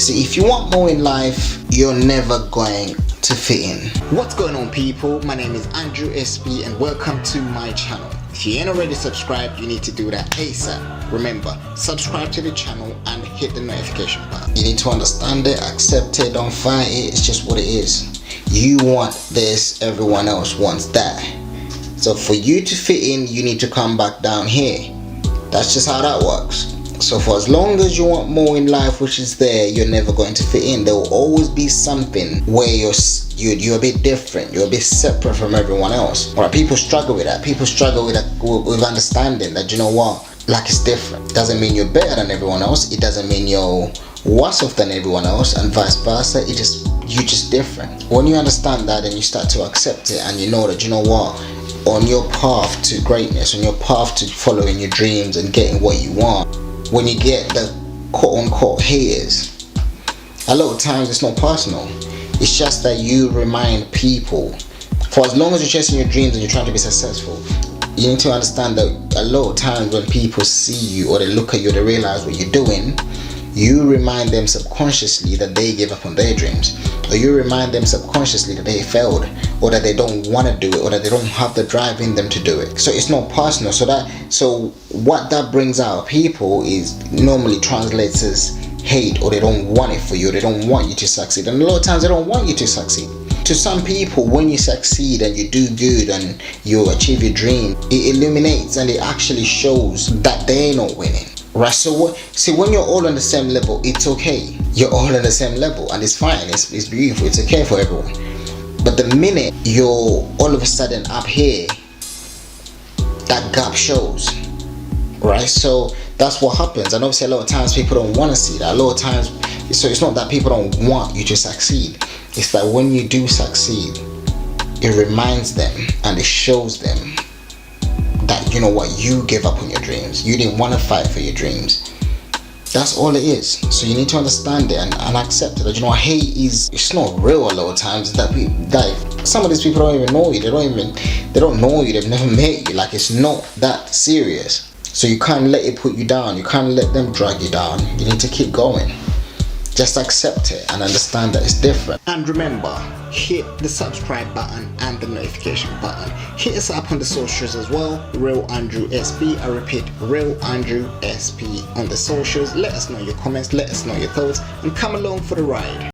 See, if you want more in life, you're never going to fit in. What's going on, people? My name is Andrew SB and welcome to my channel. If you ain't already subscribed, you need to do that ASAP. Remember, subscribe to the channel and hit the notification button. You need to understand it, accept it, don't fight it. It's just what it is. You want this, everyone else wants that. So for you to fit in, you need to come back down here. That's just how that works. So for as long as you want more in life, which is there, you're never going to fit in. There will always be something where you're a bit different, you're a bit separate from everyone else. Alright, people struggle with that. People struggle with understanding that, you know what, like, it's different. Doesn't mean you're better than everyone else. It doesn't mean you're worse off than everyone else, and vice versa. You're just different. When you understand that, and you start to accept it, and you know that, you know what, on your path to greatness, on your path to following your dreams and getting what you want, when you get the quote-unquote haters, a lot of times it's not personal. It's just that you remind people, for as long as you're chasing your dreams and you're trying to be successful, you need to understand that a lot of times when people see you or they look at you, they realize what you're doing, you remind them subconsciously that they gave up on their dreams, or you remind them subconsciously that they failed, or that they don't want to do it, or that they don't have the drive in them to do it. So it's not personal. So what that brings out of people is normally translates as hate, or they don't want it for you, they don't want you to succeed. And a lot of times they don't want you to succeed. To some people, when you succeed and you do good and you achieve your dream, it illuminates and it actually shows that they're not winning. Right, so see, when you're all on the same level, it's okay. You're all on the same level and it's fine, it's beautiful, it's okay for everyone. But the minute you're all of a sudden up here, that gap shows. Right, so that's what happens. And obviously a lot of times people don't want to see that. A lot of times, so it's not that people don't want you to succeed. It's that when you do succeed, it reminds them and it shows them that, you know what, you gave up on your dreams. You didn't want to fight for your dreams. That's all it is. So you need to understand it and accept it. That, you know, hate it's not real a lot of times. That some of these people don't even know you. They don't know you. They've never met you. Like, it's not that serious. So you can't let it put you down. You can't let them drag you down. You need to keep going. Just accept it and understand that it's different. And remember, hit the subscribe button and the notification button. Hit us up on the socials as well. Real Andrew SB. I repeat, Real Andrew SB on the socials. Let us know your comments. Let us know your thoughts. And come along for the ride.